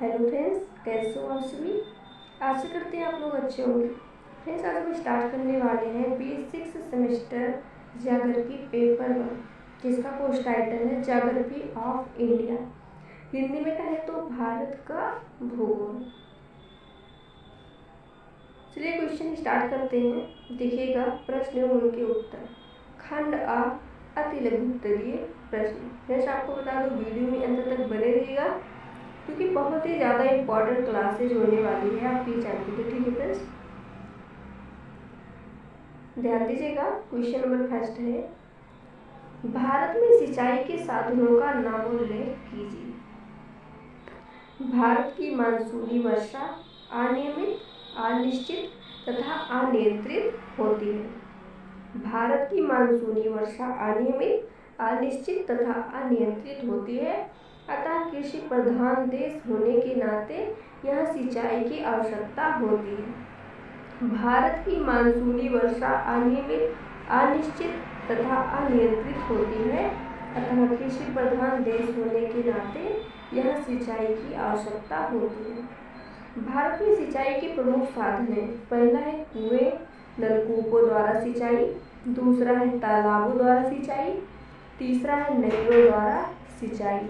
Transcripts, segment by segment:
Hello friends, कैसे हो आप सभी। आशा करते हैं आप लोग अच्छे होंगे। फ्रेंड्स, आज हम स्टार्ट करने वाले हैं B6 सेमेस्टर ज्योग्राफी पेपर 1, जिसका पोस्ट टाइटल है ज्योग्राफी ऑफ इंडिया। हिंदी में कहें तो भारत का भूगोल। चलिए क्वेश्चन स्टार्ट करते हैं। देखिएगा, प्रश्न एवं उनके उत्तर। खंड आ, अति लघु उत्तरीय प्रश्न। फ्रेंड्स, आपको बता दो वीडियो में अंत तक बने रहिएगा, क्योंकि बहुत ही ज़्यादा इम्पॉर्टेंट क्लासेज होने वाली है आपकी चैनल पे। ठीक है फ्रेंड्स, ध्यान दीजिएगा। क्वेश्चन नंबर फर्स्ट है, भारत में सिंचाई के साधनों का नामोल्लेख कीजिए। भारत की मानसूनी वर्षा अनियमित, अनिश्चित तथा अनियंत्रित होती है। भारत की मानसूनी वर्षा अनियमित, अनिश्चित तथा अनियंत्रित होती है। अतः कृषि प्रधान देश होने के नाते यहाँ सिंचाई की आवश्यकता होती है। भारत की मानसूनी वर्षा अनियमित, अनिश्चित तथा अनियंत्रित होती है। अतः कृषि प्रधान देश होने के नाते यहाँ सिंचाई की आवश्यकता होती है। भारत में सिंचाई के प्रमुख साधन हैं। पहला है कुएं, नलकूपों द्वारा सिंचाई। दूसरा है तालाबों द्वारा सिंचाई। तीसरा है नदियों द्वारा सिंचाई।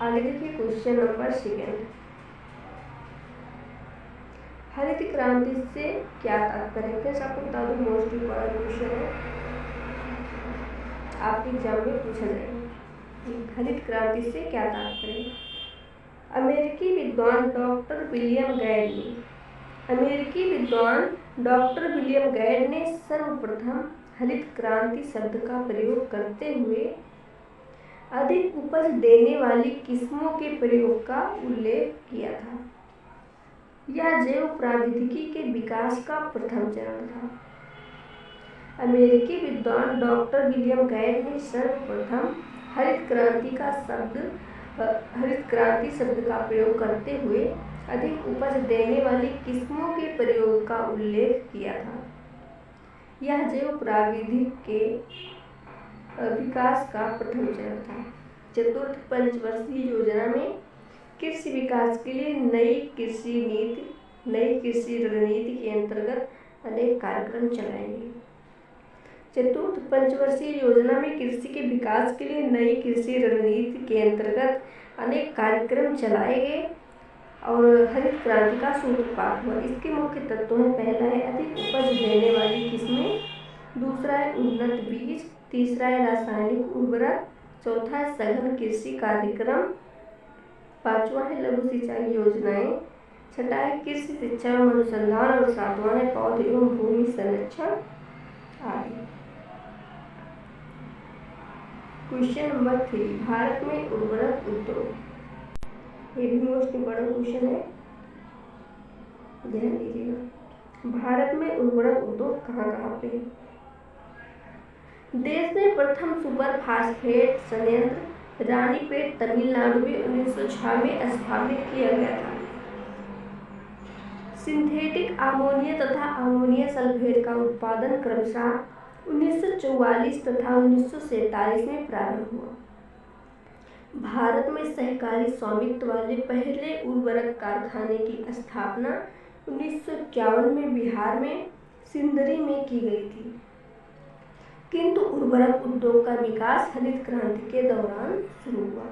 आगे देखिए क्वेश्चन नंबर सेकेंड, हरित क्रांति से क्या तात्पर्य है। आपको बता दो मोस्ट इम्पोर्टेंट क्वेश्चन है, आपके एग्जाम में पूछा जाएगा। हरित क्रांति से क्या तात्पर्य है। अमेरिकी विद्वान डॉक्टर विलियम गैड ने सर्वप्रथम हरित क्रांति शब्द का प्रयोग करते हुए अधिक उपज देने वाली किस्मों के प्रयोग का उल्लेख किया था। यह जैव प्रौद्योगिकी के विकास का प्रथम चरण था। अमेरिकी विद्वान डॉक्टर विलियम गैड ने सर्वप्रथम हरित क्रांति शब्द का प्रयोग करते हुए अधिक उपज देने वाली किस्मों के प्रयोग का उल्लेख किया था। यह जैव प्रौद्योगिकी के विकास का प्रथम चरण था। चतुर्थ पंचवर्षीय योजना में कृषि विकास के लिए नई कृषि रणनीति के अंतर्गत अनेक कार्यक्रम चलाए गए। चतुर्थ पंचवर्षीय योजना में कृषि के विकास के लिए नई कृषि रणनीति के अंतर्गत अनेक कार्यक्रम चलाए गए और हरित क्रांति का सूत्रपात हुआ। इसके मुख्य तत्व हैं, पहला है अधिक उपज देने वाली किस्में, दूसरा है उन्नत बीज, तीसरा है रासायनिक उर्वरक, चौथा है सघन कृषि कार्यक्रम, पांचवा है लघु सिंचाई योजनाएं, छठा है कृषि शिक्षा एवं अनुसंधान और सातवां है पौध एवं भूमि संरक्षण आदि। क्वेश्चन नंबर 3, भारत में उर्वरक उद्योग। ये भी मोस्ट इम्पोर्टेंट क्वेश्चन है, ध्यान दीजिएगा। भारत में उर्वरक उद्योग कहाँ पे है। देश में प्रथम सुपर फास्फेट संयंत्र रानीपेट तमिलनाडु में 1906 में स्थापित किया गया था। सिंथेटिक अमोनिया तथा अमोनिया सल्फेट का उत्पादन क्रमशः 1944 तथा 1947 में प्रारंभ हुआ। भारत में सहकारी स्वामित्व वाले पहले उर्वरक कारखाने की स्थापना 1951 में बिहार में सिंदरी में की गई थी। किंतु उर्वरक उद्योग का विकास हरित क्रांति के दौरान शुरू हुआ।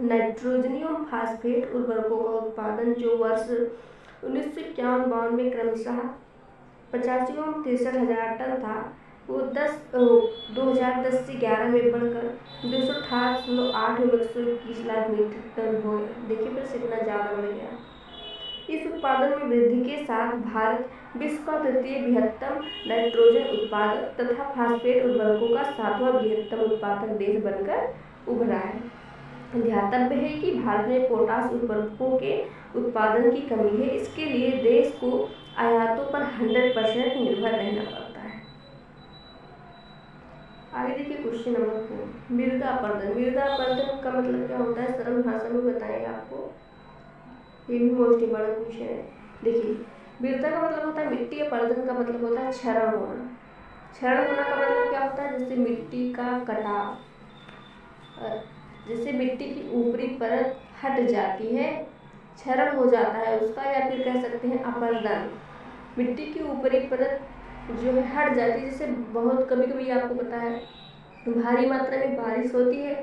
नाइट्रोजन एवं फास्फेट उर्वरकों का उत्पादन जो वर्ष 1951-52 में क्रमशः 85 एवं 63,000 टन था, वो 2010 से 11 में बढ़कर 268.8 एवं 121 लाख मीट्रिक टन हो गया। देखिए बस इतना ज़्यादा बढ़ गया। इस उत्पादन में वृद्धि के साथ भारत विश्व का तृतीय बृहत्तम नाइट्रोजन उत्पादक तथा फास्फेट उर्वरकों का 7वां बृहत्तम उत्पादक देश बनकर उभरा है। ध्यातव्य है कि भारत में पोटाश उर्वरकों के उत्पादन की कमी है। इसके लिए देश को आयातों पर 100% निर्भर रहना पड़ता है। आगे देखिए क्वेश्चन नंबर 4, मृदा अपरदन। मृदा अपरदन का मतलब क्या होता है, सरल भाषा में बताएंगे आपको। ये भी मोस्ट इम्पोर्टेंट क्वेश्चन है। देखिए, मृदा का मतलब होता है मिट्टी, अपरदन का मतलब होता है क्षरण होना। क्षरण होना का मतलब क्या होता है, जैसे मिट्टी का कटाव। जैसे मिट्टी की ऊपरी परत हट जाती है, क्षरण हो जाता है उसका, या फिर कह सकते हैं अपरदन। मिट्टी की ऊपरी परत जो है हट जाती है, जैसे बहुत कभी कभी आपको पता है भारी मात्रा में बारिश होती है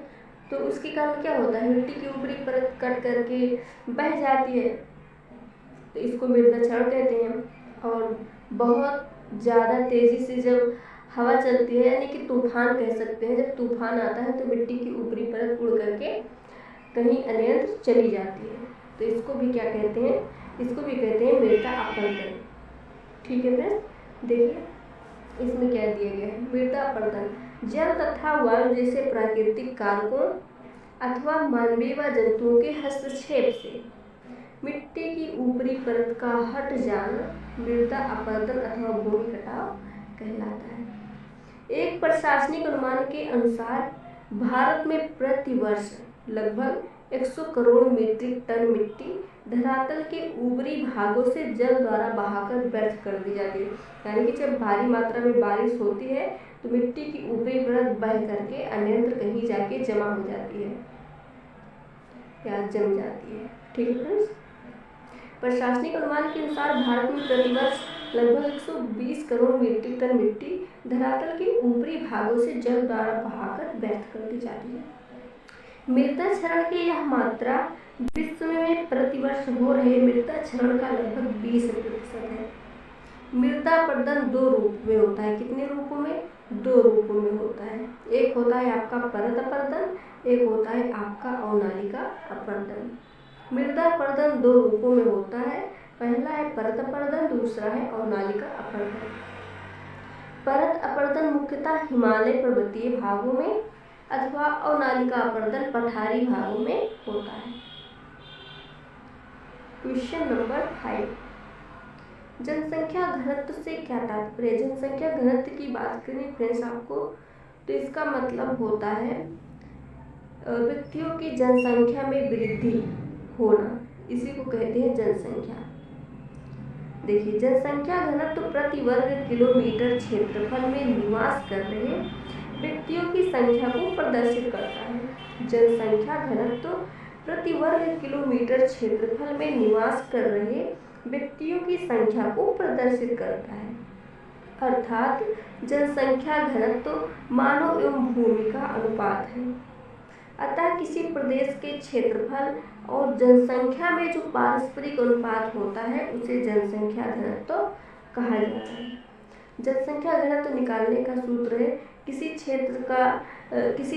तो उसके कारण क्या होता है, मिट्टी की ऊपरी परत कट करके बह जाती है, तो इसको मृदा क्षरण कहते हैं। और बहुत ज़्यादा तेज़ी से जब हवा चलती है, यानी कि तूफान कह सकते हैं, जब तूफान आता है तो मिट्टी की ऊपरी परत उड़ करके कहीं अन्यत्र चली जाती है, तो इसको भी क्या कहते हैं, इसको भी कहते हैं मृदा अपरदन। ठीक है फ्रेंड्स, देखिए इसमें क्या दिया गया है, मृदा अपरदन जल तथा वायु जैसे प्राकृतिक कारकों अथवा मानवीय व जंतुओं के हस्तक्षेप से मिट्टी की ऊपरी परत का हट जाना मृदा अपरदन अथवा भूमि कटाव कहलाता है। एक प्रशासनिक अनुमान के अनुसार भारत में प्रति वर्ष लगभग 100 करोड़ मीट्रिक टन मिट्टी धरातल के ऊपरी भागों से जल द्वारा बहाकर व्यर्थ कर दी जाती है। यानी कि जब भारी मात्रा में बारिश होती है तो मिट्टी की ऊपरी परत बह करके अन्यत्र कहीं जाके जमा हो जाती है या जम जाती है। ठीक है फ्रेंड्स, प्रशासनिक अनुमान के अनुसार भारत में प्रतिवर्ष लगभग 120 करोड़ मीट्रिक टन मिट्टी धरातल के ऊपरी भागों से जल द्वारा बहाकर व्यर्थ कर दी जाती है। मृदा क्षरण की यह मात्रा विश्व में प्रतिवर्ष हो रहे मृदा क्षरण का लगभग 20% है। मृदा अपरदन दो रूप में होता है, कितने रूपों में, दो रूपों में होता है। एक होता है आपका परत अपरदन, एक होता है आपका अवनालिका अपरदन। मृदा अपरदन दो रूपों में होता है, पहला है परत अपरदन, दूसरा है अवनालिका अपरदन। परत अपरदन मुख्यतः हिमालय पर्वतीय भागों में अथवा अवनालिका अपरदन पठारी भागों में होता है। क्वेश्चन नंबर 5, जनसंख्या घनत्व से क्या तात्पर्य। जनसंख्या घनत्व की बात करें फ्रेंड्स आपको, तो इसका मतलब होता है व्यक्तियों की जनसंख्या में वृद्धि होना, इसी को कहते हैं जनसंख्या। देखिए, जनसंख्या घनत्व प्रति वर्ग किलोमीटर क्षेत्रफल में निवास कर रहे व्यक्तियों की संख्या को प्रदर्शित करता है। जनसंख्या घनत्व प्रति वर्ग किलोमीटर क्षेत्रफल में निवास कर रहे व्यक्तियों की संख्या को प्रदर्शित करता है। अर्थात जनसंख्या घनत्व मानव एवं भूमि का अनुपात है। अतः किसी प्रदेश के क्षेत्रफल और जनसंख्या में जो पारस्परिक अनुपात होता है उसे जनसंख्या घनत्व कहा जाता है। जनसंख्या घनत्व निकालने का सूत्र है किसी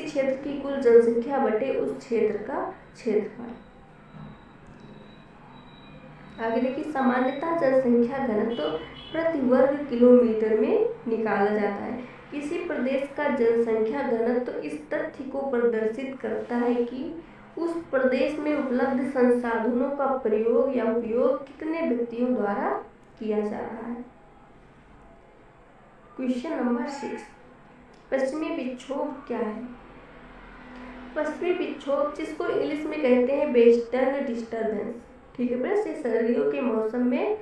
क्षेत्र की कुल जनसंख्या बटे उस क्षेत्र का क्षेत्रफल। आगे देखिए, सामान्यतः जनसंख्या घनत्व प्रति वर्ग किलोमीटर में निकाला जाता है। किसी प्रदेश का जनसंख्या घनत्व इस तथ्य को प्रदर्शित करता है कि उस प्रदेश में उपलब्ध संसाधनों का प्रयोग या उपयोग कितने व्यक्तियों द्वारा किया जा रहा है। क्वेश्चन नंबर 6, पश्चिमी विक्षोभ क्या है। पश्चिमी विक्षोभ, जिसको इंग्लिश में कहते हैं वेस्टर्न डिस्टर्बेंस। ठीक है फ्रेंड्स, ये सर्दियों के मौसम में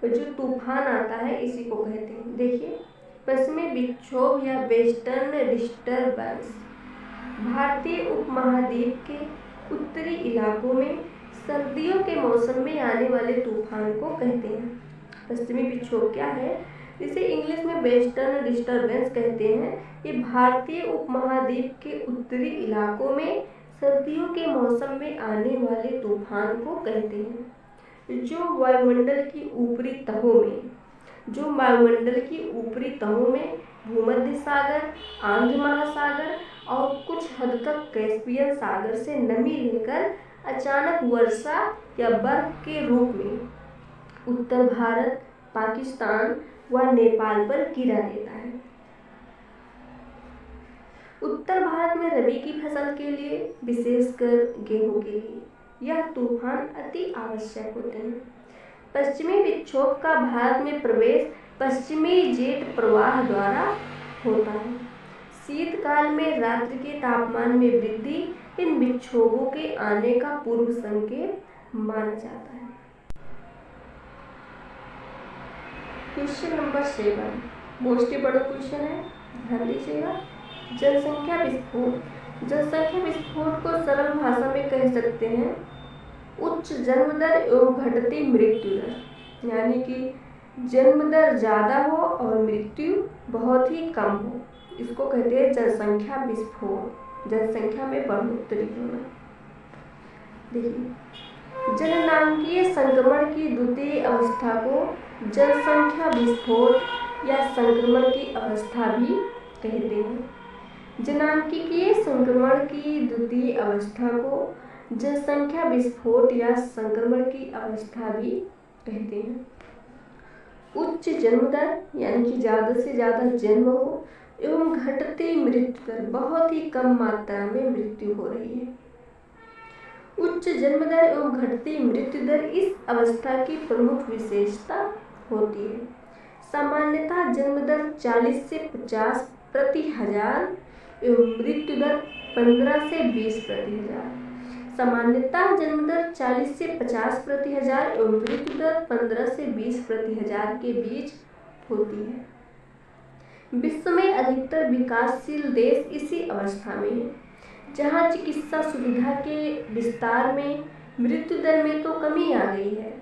जो तूफान आता है इसी को कहते हैं। देखिए, पश्चिमी विक्षोभ या वेस्टर्न डिस्टर्बेंस भारतीय उपमहाद्वीप के उत्तरी इलाकों में सर्दियों के मौसम में आने वाले तूफान को कहते हैं। पश्चिमी विक्षोभ क्या है, इसे इंग्लिश में वेस्टर्न डिस्टर्बेंस कहते हैं। ये भारतीय उपमहाद्वीप के उत्तरी इलाकों में सर्दियों के मौसम में आने वाले तूफान को कहते हैं, जो वायुमंडल की ऊपरी तहों में भूमध्य सागर, आंध्र महासागर और कुछ हद तक कैस्पियन सागर से नमी लेकर अचानक वर्षा या बर्फ के रूप में उत्तर भारत, पाकिस्तान व नेपाल पर गिरा देता है। उत्तर भारत में रबी की फसल के लिए, विशेषकर गेहूं के लिए यह तूफान अति आवश्यक होते हैं। पश्चिमी विक्षोभ का भारत में प्रवेश पश्चिमी जेट प्रवाह द्वारा होता है। शीतकाल में रात्रि के तापमान में वृद्धि इन विक्षोभों के आने का पूर्व संकेत माना जाता है। Question number 7 most important question है, ध्यान दीजिएगा। जनसंख्या विस्फोट जनसंख्या विस्फोट को सरल भाषा में कह सकते हैं उच्च जन्म दर एवं घटती मृत्यु दर, यानी कि जन्म दर ज़्यादा हो और मृत्यु बहुत ही कम हो, इसको कहते हैं जनसंख्या विस्फोट, जनसंख्या में बढ़ोतरी होना। देखिए, जननांगीय संक्रमण की द्वितीय अवस्था को जनसंख्या विस्फोट या संक्रमण की अवस्था भी कहते हैं। जनांकीय संक्रमण की द्वितीय अवस्था को जनसंख्या विस्फोट या संक्रमण की अवस्था भी कहते हैं। उच्च जन्म दर, यानी कि ज़्यादा से ज़्यादा जन्म हो एवं घटती मृत्यु दर, बहुत ही कम मात्रा में मृत्यु हो रही है। उच्च जन्म दर एवं घटती मृत्यु दर इस अवस्था की प्रमुख विशेषता होती है। सामान्यतः जन्म दर 40 से 50 प्रति हजार एवं मृत्यु दर 15 से 20 प्रति हजार। सामान्यतः जन्म दर 40 से 50 प्रति हजार एवं मृत्यु दर 15 से 20 प्रति हजार के बीच होती है। विश्व में अधिकतर विकासशील देश इसी अवस्था में हैं, जहाँ चिकित्सा सुविधा के विस्तार में मृत्यु दर में तो कमी आ गई है।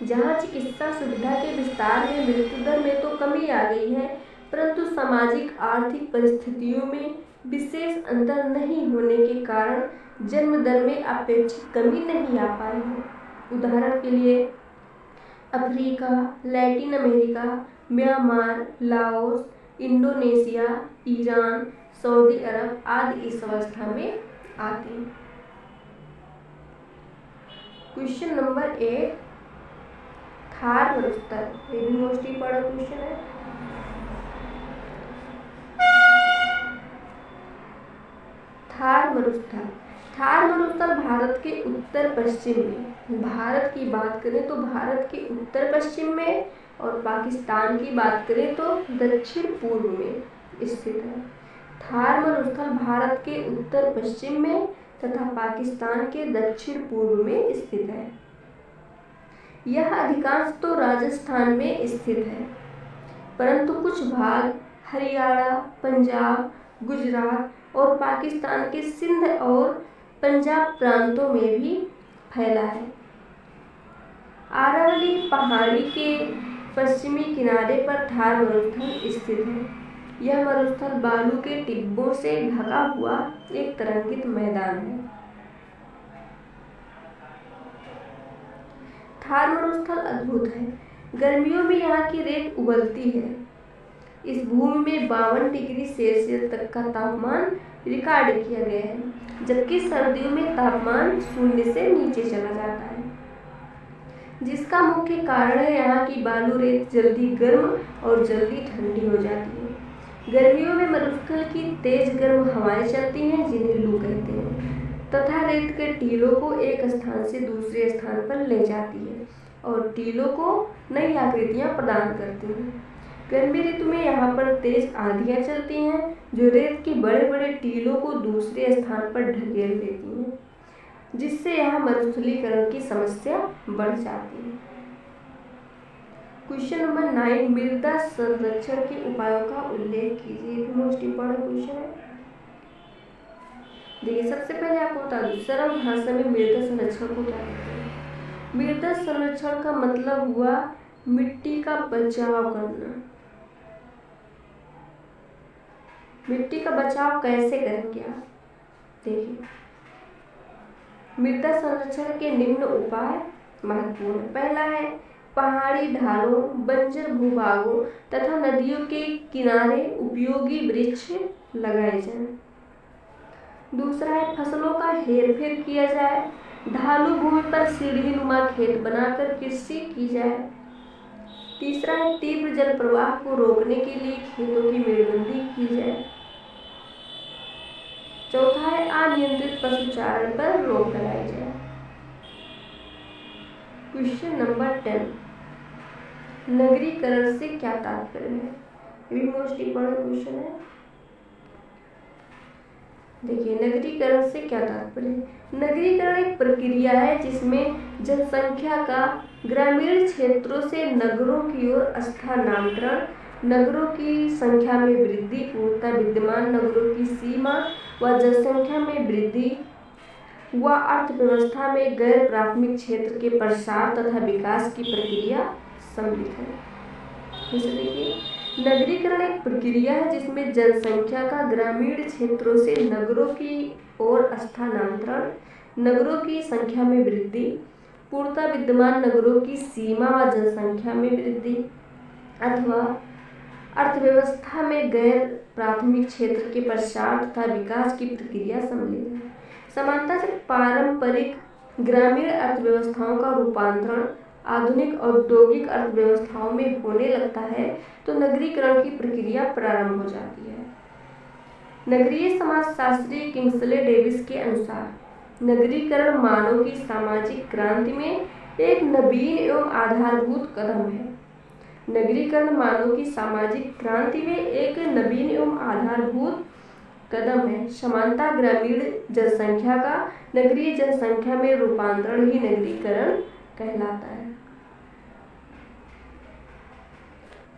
जहाँ चिकित्सा सुविधा के विस्तार में मृत्यु दर में तो कमी आ गई है, परंतु सामाजिक आर्थिक परिस्थितियों में विशेष अंतर नहीं होने के कारण जन्म दर में अपेक्षित कमी नहीं आ पाई है। उदाहरण के लिए Africa, Latin America, Myanmar, Laos, Indonesia, Iran, Saudi अरब आदि इस अवस्था में आते हैं। क्वेश्चन नंबर 8, थार मरुस्थल, ये भी मोस्ट इंपॉर्टेंट क्वेश्चन है। थार मरुस्थल, थार मरुस्थल भारत के उत्तर पश्चिम में, भारत की बात करें तो भारत के उत्तर पश्चिम में और पाकिस्तान की बात करें तो दक्षिण पूर्व में स्थित है। थार मरुस्थल भारत के उत्तर पश्चिम में तथा पाकिस्तान के दक्षिण पूर्व में स्थित है। यह अधिकांश तो राजस्थान में स्थित है, परंतु कुछ भाग हरियाणा, पंजाब, गुजरात और पाकिस्तान के सिंध और पंजाब प्रांतों में भी फैला है। अरावली पहाड़ी के पश्चिमी किनारे पर थार मरुस्थल स्थित है। यह मरुस्थल बालू के टिब्बों से ढका हुआ एक तरंगित मैदान है। थार मरुस्थल अद्भुत है। गर्मियों में यहाँ की रेत उबलती है। इस भूमि में 52 डिग्री सेल्सियस तक का तापमान रिकॉर्ड किया गया है, जबकि सर्दियों में तापमान 0 से नीचे चला जाता है, जिसका मुख्य कारण है यहाँ की बालू रेत जल्दी गर्म और जल्दी ठंडी हो जाती है। गर्मियों में मरुस्थल की तेज गर्म हवाएं चलती हैं, जिन्हें लू कहते हैं, तथा रेत के टीलों को एक स्थान से दूसरे स्थान पर ले जाती है और टीलों को नई आकृतियां प्रदान करती हैं। गर्मी ऋतु में यहाँ पर तेज आंधियां चलती हैं, जो रेत के बड़े बड़े टीलों को दूसरे स्थान पर ढकेल देती हैं, जिससे यहाँ मरुस्थलीकरण की समस्या बढ़ जाती है। क्वेश्चन नंबर 9, मृदा संरक्षण के उपायों का उल्लेख कीजिए। ये मोस्ट इंपॉर्टेंट क्वेश्चन है। देखिए, सबसे पहले आपको बता दूं सरल भाषा में मृदा संरक्षण को क्या कहते हैं। मृदा संरक्षण का मतलब हुआ मिट्टी का बचाव करना। मिट्टी का बचाव कैसे करेंगे आप? देखिए, मृदा संरक्षण के निम्न उपाय महत्वपूर्ण है। पहला है पहाड़ी ढालों, बंजर भूभागों तथा नदियों के किनारे उपयोगी वृक्ष लगाए जाएं। दूसरा है फसलों का हेरफेर किया जाए। ढालू भूमि पर सीढ़ीनुमा खेत बनाकर कृषि की जाए। तीसरा है तीव्र जल प्रवाह को रोकने के लिए खेतों की मेड़बंदी की जाए। चौथा है अनियंत्रित पशुचारण पर रोक लगाई जाए। क्वेश्चन नंबर 10, नगरीकरण से क्या तात्पर्य है? ये भी मोस्ट इंपॉर्टेंट क्वेश्चन है। देखिए, नगरीकरण से क्या तात्पर्य है? नगरीकरण एक प्रक्रिया है जिसमें जनसंख्या का ग्रामीण क्षेत्रों से नगरों की ओर स्थानांतरण, नगरों की संख्या में वृद्धि, पूर्णतः विद्यमान नगरों की सीमा व जनसंख्या में वृद्धि व अर्थव्यवस्था में गैर प्राथमिक क्षेत्र के प्रसार तथा विकास की प्रक्रिया सम्मिलित है। जैसे देखिए, नगरीकरण एक प्रक्रिया है जिसमें जनसंख्या का ग्रामीण क्षेत्रों से नगरों की ओर स्थानांतरण, नगरों की संख्या में वृद्धि, पूर्णतः विद्यमान नगरों की सीमा व जनसंख्या में वृद्धि अथवा अर्थव्यवस्था में गैर प्राथमिक क्षेत्र के प्रसार तथा विकास की प्रक्रिया सम्मिलित है। समानता से पारंपरिक ग्रामीण अर्थव्यवस्थाओं का रूपांतरण आधुनिक औद्योगिक अर्थव्यवस्थाओं में होने लगता है तो नगरीकरण की प्रक्रिया प्रारंभ हो जाती है। नगरीय समाजशास्त्री किंग्सले डेविस के अनुसार नगरीकरण मानव की सामाजिक क्रांति में एक नवीन एवं आधारभूत कदम है। नगरीकरण मानव की सामाजिक क्रांति में एक नवीन एवं आधारभूत कदम है। समानता ग्रामीण जनसंख्या का नगरीय जनसंख्या में रूपांतरण ही नगरीकरण कहलाता है।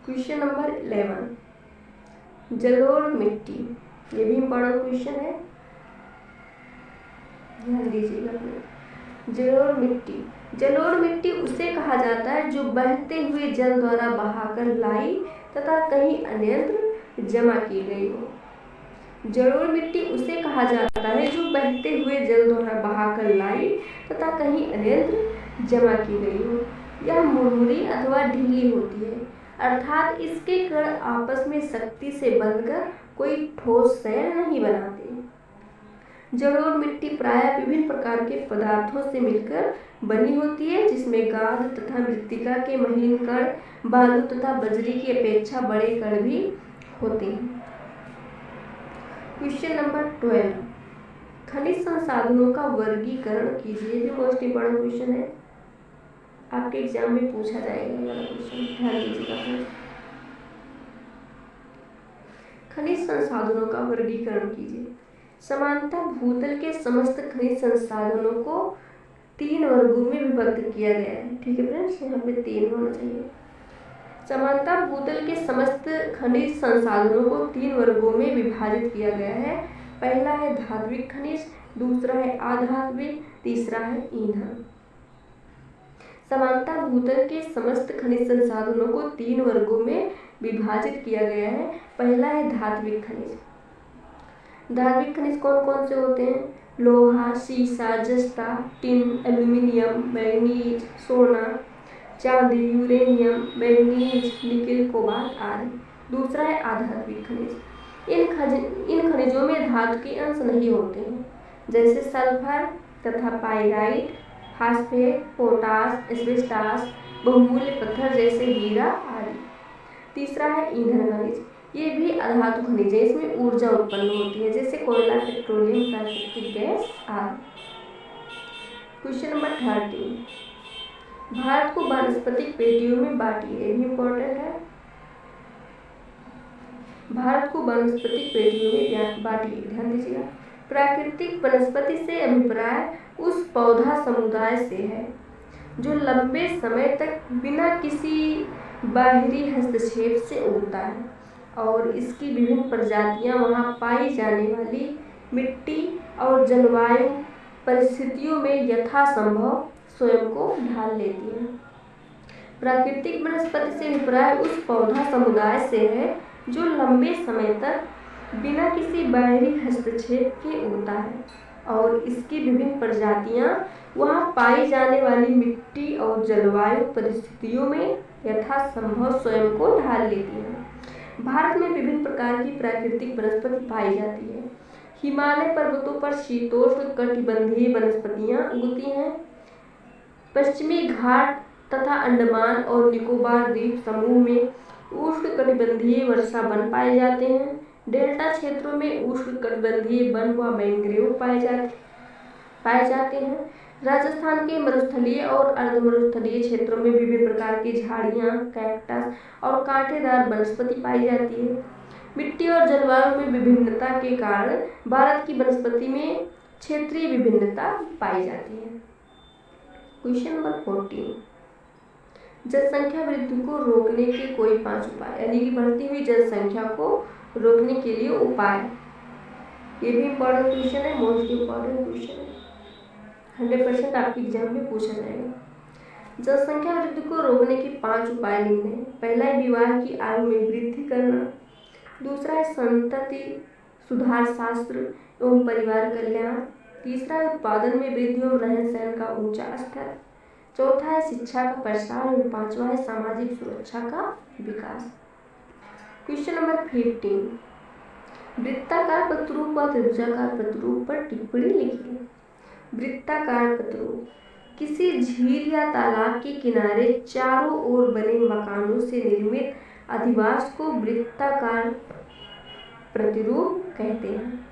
क्वेश्चन नंबर 11, जलोढ़ मिट्टी, ये भी इम्पोर्टेंट क्वेश्चन है, ध्यान दीजिएगा। जलोढ़ मिट्टी उसे कहा जाता है जो बहते हुए जल द्वारा बहाकर लाई तथा कहीं अन्यत्र जमा की गई हो। जलोढ़ मिट्टी उसे कहा जाता है जो बहते हुए जल द्वारा बहाकर लाई तथा कहीं अन्यत्र जमा की गई हो। यह मुरमुरी अथवा ढीली होती है, अर्थात इसके कण आपस में शक्ति से बंधकर कोई ठोस शय नहीं बनाते। जलोढ़ मिट्टी प्रायः विभिन्न प्रकार के पदार्थों से मिलकर बनी होती है, जिसमें गाद तथा मृत्तिका के महीन कण, बालू तथा बजरी की अपेक्षा बड़े कण भी होते हैं। क्वेश्चन नंबर 12, खनिज संसाधनों का वर्गीकरण कीजिए। ये मोस्ट इम्पोर्टेंट क्वेश्चन है, आपके एग्जाम में पूछा जाएगा वाला क्वेश्चन, ध्यान दीजिएगा। खनिज संसाधनों का वर्गीकरण कीजिए। समानता भूतल के समस्त खनिज संसाधनों को 3 वर्गों में विभक्त किया गया है। ठीक है फ्रेंड्स, यहाँ पे 3 होना चाहिए। समानता भूतल के समस्त खनिज संसाधनों को 3 वर्गों में विभाजित किया गया है। पहला है धात्विक खनिज, दूसरा है अधात्विक, तीसरा है ईंधन। समानता भूतल के समस्त खनिज संसाधनों को 3 वर्गों में विभाजित किया गया है। पहला है धात्विक खनिज। धात्विक खनिज कौन कौन से होते हैं? लोहा, सीसा, जस्ता, टिन, एल्यूमिनियम, मैग्नीज, सोना, चांदी, यूरेनियम, मैग्नीज, निकेल, कोबाल्ट आदि। दूसरा है अधात्विक खनिज। इन खनिजों में धातु के अंश नहीं होते हैं, जैसे सल्फर तथा पाइराइट, फास्फेट, पोटास, एस्बेस्टास, बहुमूल्य पत्थर जैसे हीरा आदि। तीसरा है ईंधन खनिज। ये भी अधातु खनिज है, इसमें ऊर्जा उत्पन्न होती है, जैसे कोयला, पेट्रोलियम, प्राकृतिक गैस आदि। क्वेश्चन नंबर 13, भारत को वानस्पतिक पेटियों में बांटिए। ये भी इम्पोर्टेंट है। भारत को वानस्पतिक पेटियों में बांटिए, ध्यान दीजिएगा। प्राकृतिक वनस्पति से अभिप्राय उस पौधा समुदाय से है जो लंबे समय तक बिना किसी बाहरी हस्तक्षेप से उगता है और इसकी विभिन्न प्रजातियां वहां पाई जाने वाली मिट्टी और जलवायु परिस्थितियों में यथासंभव स्वयं को ढाल लेती है। प्राकृतिक वनस्पति से अभिप्राय उस पौधा समुदाय से है जो लंबे समय तक बिना किसी बाहरी हस्तक्षेप के उगता है और इसकी विभिन्न प्रजातियां वहां पाई जाने वाली मिट्टी और जलवायु परिस्थितियों में यथासंभव स्वयं को ढाल लेती है। भारत में विभिन्न प्रकार की प्राकृतिक वनस्पति पाई जाती है। हिमालय पर्वतों पर शीतोष्ण कटिबंधीय वनस्पतियां उगती हैं। पश्चिमी घाट तथा अंडमान और निकोबार द्वीप समूह में उष्ण कटिबंधीय वर्षा वन पाए जाते हैं। डेल्टा क्षेत्रों में उष्ण कटिबंधीय वन व मैंग्रोव पाए जाते हैं। राजस्थान के मरुस्थलीय और अर्धमरुस्थलीय क्षेत्रों में विभिन्न प्रकार की झाड़ियां, कैक्टस और कांटेदार वनस्पति पाई जाती है। मिट्टी और जलवायु में विभिन्नता के कारण भारत की वनस्पति में क्षेत्रीय विभिन्नता पाई जाती है। क्वेश्चन नंबर 14, जनसंख्या वृद्धि को रोकने के कोई 5 उपाय, यानी कि बढ़ती हुई जनसंख्या को रोकने के लिए उपाय। ये भी इम्पोर्टेंट क्वेश्चन है, मोस्ट इम्पोर्टेंट क्वेश्चन है, 100% आपके एग्जाम में पूछा जाएगा। जनसंख्या वृद्धि को रोकने के 5 उपाय निम्न हैं। पहला है विवाह की आयु में वृद्धि करना, दूसरा है संतति सुधार शास्त्र एवं परिवार कल्याण, तीसरा है उत्पादन में वृद्धि एवं रहन सहन का ऊंचा स्तर, चौथा है शिक्षा का प्रसार और पांचवा है सामाजिक सुरक्षा का विकास। क्वेश्चन नंबर 15, वृत्ताकार प्रतिरूप व त्रिभुजाकार प्रतिरूप पर टिप्पणी लिखिए। वृत्ताकार प्रतिरूप किसी झील या तालाब के किनारे चारों ओर बने मकानों से निर्मित अधिवास को वृत्ताकार प्रतिरूप कहते हैं।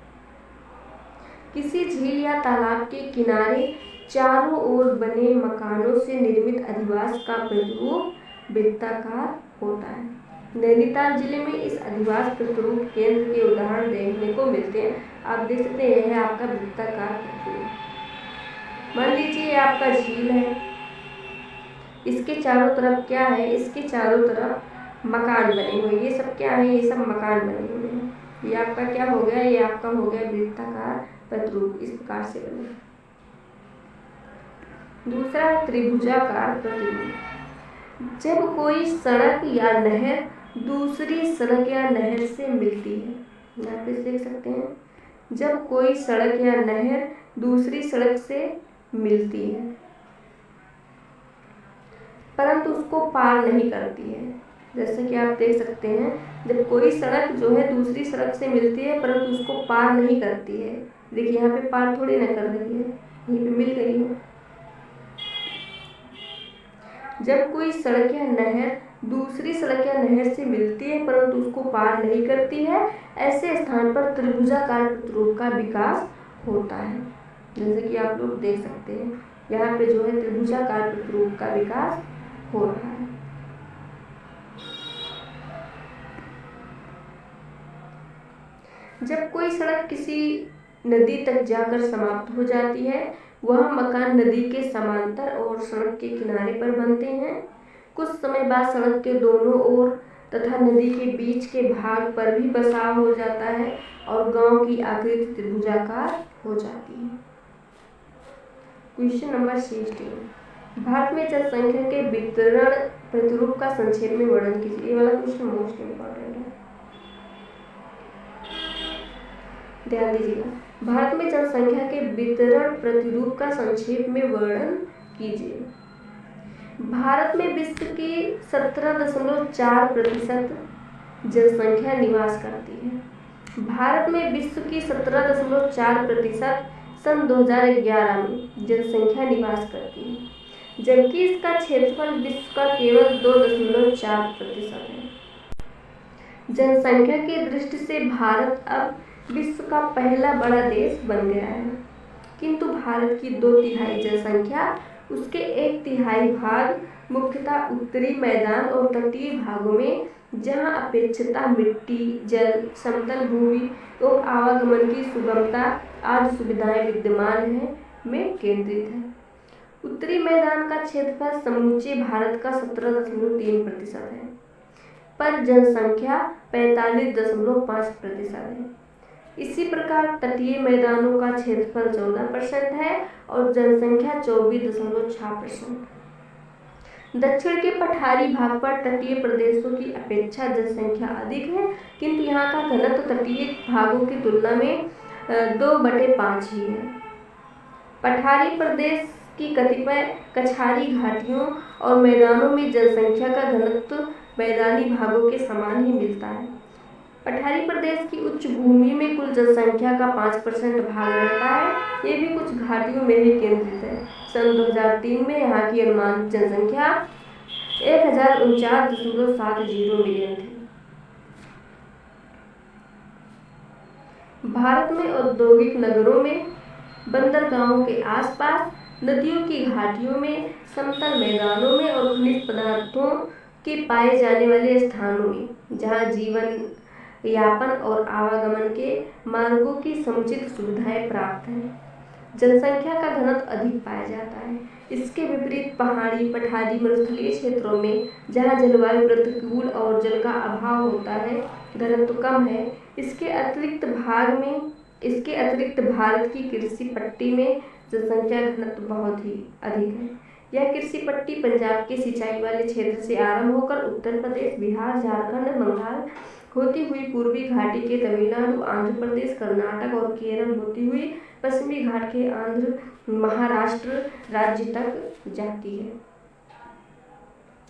किसी झील या तालाब के किनारे चारों ओर बने मकानों से निर्मित अधिवास का प्रतिरूप वृत्ताकार होता है। नैनीताल जिले में इस अधिवास प्रतिरूप केंद्र के उदाहरण देखने को मिलते हैं। आप देख सकते हैं, यह है आपका वृत्ताकार प्रतिरूप। मान लीजिए ये आपका झील है, इसके चारों तरफ क्या है, इसके चारों तरफ मकान बने हुए, ये सब क्या है, ये सब मकान बने हुए हैं। ये आपका क्या हो गया, ये आपका हो गया वृत्ताकार प्रतिरूप, इस प्रकार से बने। दूसरा है त्रिभुजाकार प्रतिरूप। जब कोई सड़क या नहर दूसरी सड़क या नहर से मिलती है, यहाँ पे देख सकते हैं, जब कोई सड़क या नहर दूसरी सड़क से मिलती है परंतु उसको पार नहीं करती है, जैसे कि आप देख सकते हैं, जब कोई सड़क जो है दूसरी सड़क से मिलती है परंतु उसको पार नहीं करती है, देखिए यहाँ पे पार थोड़ी ना कर रही है, यहीं पे मिल गई है। जब कोई सड़क या नहर दूसरी सड़क या नहर से मिलती है परंतु उसको पार नहीं करती है, ऐसे स्थान पर त्रिभुजाकार प्रतिरूप का विकास होता है। जैसे कि आप लोग देख सकते हैं, यहाँ पे जो है त्रिभुजाकार प्रतिरूप का विकास हो रहा है। जब कोई सड़क किसी नदी तक जाकर समाप्त हो जाती है, वह मकान नदी के समांतर और सड़क के किनारे पर बनते हैं। कुछ समय बाद सड़क के दोनों ओर तथा नदी के बीच के भाग पर भी बसाव हो जाता है और गांव की आकृति त्रिभुजाकार हो जाती है। क्वेश्चन नंबर 16, भारत में जनसंख्या के वितरण प्रतिरूप का संक्षेप में वर्णन कीजिए। ये वाला क्वेश्चन मोस्ट इम्पोर्टेंट है, ध्यान दीजिएगा। भारत में जनसंख्या के वितरण प्रतिरूप का संक्षेप में वर्णन कीजिए। भारत में विश्व की 17.4% जनसंख्या निवास करती है। भारत में विश्व की 17.4% सन 2011 में जनसंख्या निवास करती है, जबकि इसका क्षेत्रफल विश्व का केवल 2.4% है। जनसंख्या की दृष्टि से भारत अब विश्व का पहला बड़ा देश बन गया है, किंतु भारत की 2/3 जनसंख्या, उसके 1/3 भाग मुख्यतः उत्तरी मैदान और तटीय भागों में, जहां अपेक्षिता मिट्टी, जल, समतल भूमि और आवागमन की सुगमता आदि सुविधाएं विद्यमान हैं, में केंद्रित है। उत्तरी मैदान का क्षेत्रफल समूचे भारत का 17.3% है, पर जनसंख्या 45.5% है। इसी प्रकार तटीय मैदानों का क्षेत्रफल 14% है और जनसंख्या 24.6%। दक्षिण के पठारी भाग पर तटीय प्रदेशों की अपेक्षा जनसंख्या अधिक है, किंतु यहाँ का घनत्व तटीय भागों की तुलना में 2/5 ही है। पठारी प्रदेश की कतिपय कछारी घाटियों और मैदानों में जनसंख्या का घनत्व मैदानी भागों के समान ही मिलता है। पठारी प्रदेश की उच्च भूमि में कुल जनसंख्या का 5% भाग रहता है, ये भी कुछ घाटियों में ही केंद्रित है। सन 2003 में यहाँ की अनुमानित जनसंख्या 1049.70 मिलियन थी। भारत में औद्योगिक नगरों में, बंदरगाहों के आसपास, नदियों की घाटियों में, समतल मैदानों में और खनिज पदार्थों के पाए जाने वाले स्थानों में, जहाँ जीवन यापन और आवागमन के मार्गों की समुचित सुविधाएं प्राप्त हैं, जनसंख्या का घनत्व अधिक पाया जाता है। इसके विपरीत पहाड़ी, पठारी, मरुस्थलीय क्षेत्रों में, जहाँ जलवायु प्रतिकूल और जल का अभाव होता है, घनत्व कम है। इसके अतिरिक्त भाग में इसके अतिरिक्त भारत की कृषि पट्टी में जनसंख्या घनत्व बहुत ही अधिक है। यह कृषि पट्टी पंजाब के सिंचाई वाले क्षेत्र से आरंभ होकर उत्तर प्रदेश, बिहार, झारखंड, बंगाल होती हुई पूर्वी घाटी के तमिलनाडु, आंध्र प्रदेश, कर्नाटक और केरल होती हुई पश्चिमी घाट के आंध्र महाराष्ट्र राज्य तक जाती है।